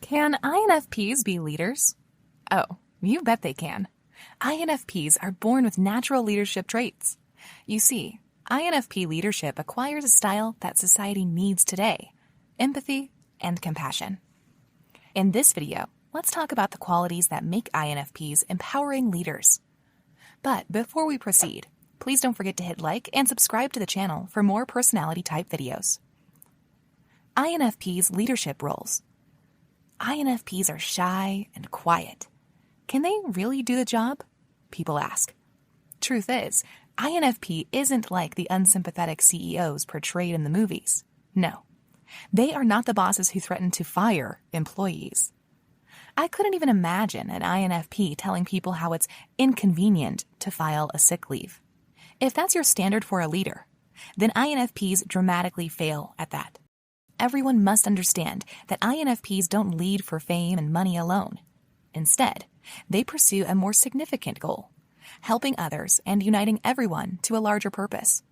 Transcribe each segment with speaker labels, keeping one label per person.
Speaker 1: Can INFPs be leaders? Oh, you bet they can. INFPs are born with natural leadership traits. You see, INFP leadership acquires a style that society needs today: empathy and compassion. In this video, let's talk about the qualities that make INFPs empowering leaders. But before we proceed, please don't forget to hit like and subscribe to the channel for more personality type videos. INFPs' leadership roles. INFPs are shy and quiet. Can they really do the job? People ask. Truth is, INFP isn't like the unsympathetic CEOs portrayed in the movies. No, they are not the bosses who threaten to fire employees. I couldn't even imagine an INFP telling people how it's inconvenient to file a sick leave. If that's your standard for a leader, then INFPs dramatically fail at that. Everyone must understand that INFPs don't lead for fame and money alone. Instead, they pursue a more significant goal: helping others and uniting everyone to a larger purpose.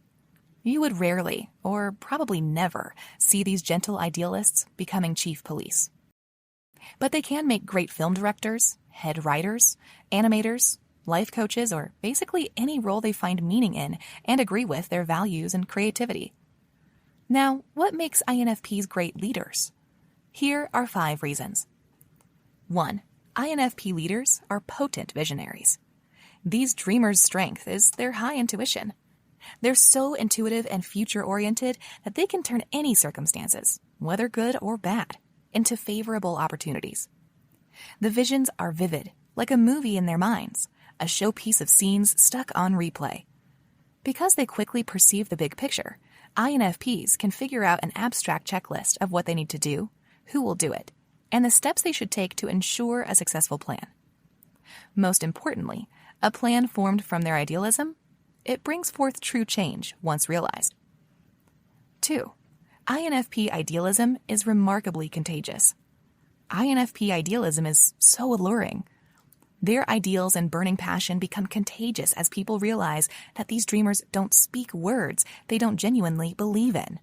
Speaker 1: You would rarely, or probably never, see these gentle idealists becoming chief police. But they can make great film directors, head writers, animators, life coaches, or basically any role they find meaning in and agree with their values and creativity. Now, what makes INFPs great leaders? Here are 5 reasons. 1. INFP leaders are potent visionaries. These dreamers' strength is their high intuition. They're so intuitive and future-oriented that they can turn any circumstances, whether good or bad, into favorable opportunities. The visions are vivid, like a movie in their minds, a showpiece of scenes stuck on replay. Because they quickly perceive the big picture, INFPs can figure out an abstract checklist of what they need to do, who will do it, and the steps they should take to ensure a successful plan. Most importantly, a plan formed from their idealism, it brings forth true change once realized. 2. INFP idealism is remarkably contagious. INFP idealism is so alluring. Their ideals and burning passion become contagious as people realize that these dreamers don't speak words they don't genuinely believe in.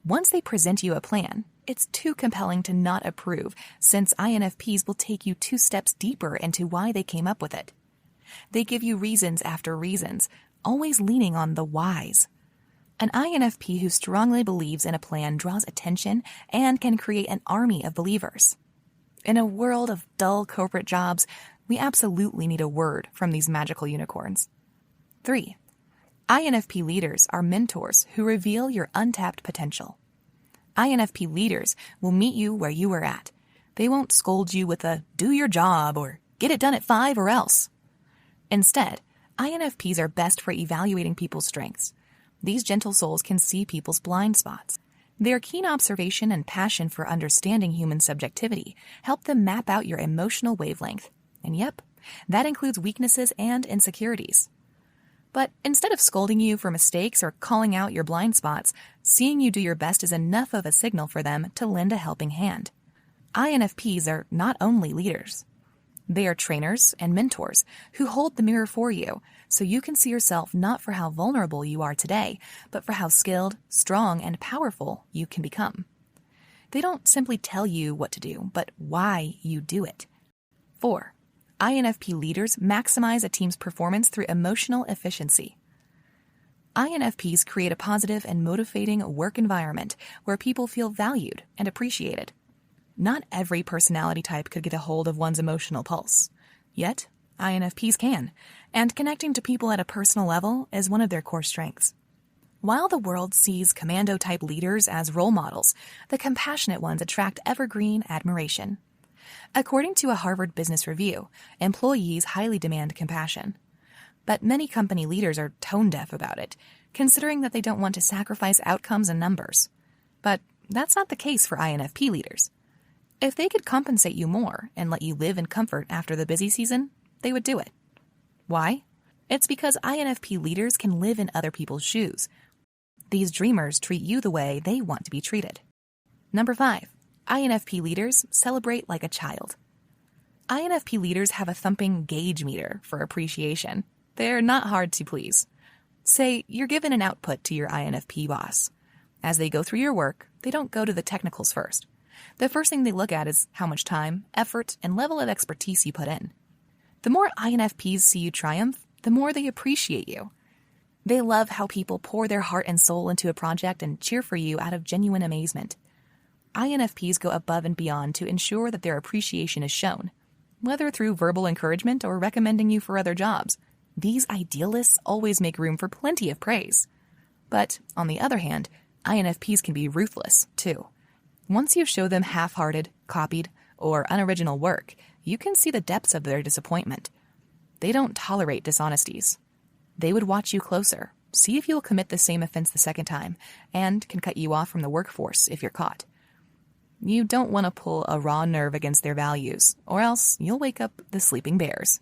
Speaker 1: Once they present you a plan, it's too compelling to not approve, since INFPs will take you 2 steps deeper into why they came up with it. They give you reasons after reasons, always leaning on the whys. An INFP who strongly believes in a plan draws attention and can create an army of believers. In a world of dull corporate jobs, we absolutely need a word from these magical unicorns. 3. INFP leaders are mentors who reveal your untapped potential. INFP leaders will meet you where you are at. They won't scold you with a "do your job" or "get it done at 5 or else." Instead, INFPs are best for evaluating people's strengths. These gentle souls can see people's blind spots. Their keen observation and passion for understanding human subjectivity help them map out your emotional wavelength. And yep, that includes weaknesses and insecurities. But instead of scolding you for mistakes or calling out your blind spots, seeing you do your best is enough of a signal for them to lend a helping hand. INFPs are not only leaders. They are trainers and mentors who hold the mirror for you, so you can see yourself not for how vulnerable you are today, but for how skilled, strong, and powerful you can become. They don't simply tell you what to do, but why you do it. 4. INFP leaders maximize a team's performance through emotional efficiency. INFPs create a positive and motivating work environment where people feel valued and appreciated. Not every personality type could get a hold of one's emotional pulse. Yet, INFPs can, and connecting to people at a personal level is one of their core strengths. While the world sees commando-type leaders as role models, the compassionate ones attract evergreen admiration. According to a Harvard Business Review, employees highly demand compassion. But many company leaders are tone-deaf about it, considering that they don't want to sacrifice outcomes and numbers. But that's not the case for INFP leaders. If they could compensate you more and let you live in comfort after the busy season, they would do it. Why? It's because INFP leaders can live in other people's shoes. These dreamers treat you the way they want to be treated. Number 5. INFP leaders celebrate like a child. INFP leaders have a thumping gauge meter for appreciation. They're not hard to please. Say you're given an output to your INFP boss. As they go through your work, they don't go to the technicals first. the first thing they look at is how much time, effort, and level of expertise you put in. The more INFPs see you triumph, the more they appreciate you. They love how people pour their heart and soul into a project and cheer for you out of genuine amazement. INFPs go above and beyond to ensure that their appreciation is shown, whether through verbal encouragement or recommending you for other jobs. These idealists always make room for plenty of praise. But, on the other hand, INFPs can be ruthless, too. Once you show them half-hearted, copied, or unoriginal work, you can see the depths of their disappointment. They don't tolerate dishonesties. They would watch you closer, see if you'll commit the same offense the second time, and can cut you off from the workforce if you're caught. You don't want to pull a raw nerve against their values, or else you'll wake up the sleeping bears.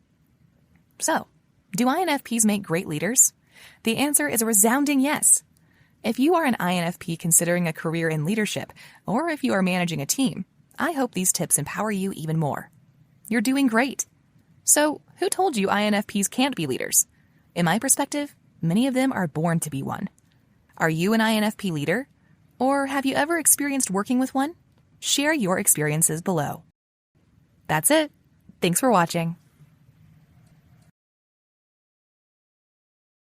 Speaker 1: So, do INFPs make great leaders? The answer is a resounding yes. If you are an INFP considering a career in leadership, or if you are managing a team, I hope these tips empower you even more. You're doing great. So, who told you INFPs can't be leaders? In my perspective, many of them are born to be one. Are you an INFP leader? Or have you ever experienced working with one? Share your experiences below. That's it. Thanks for watching.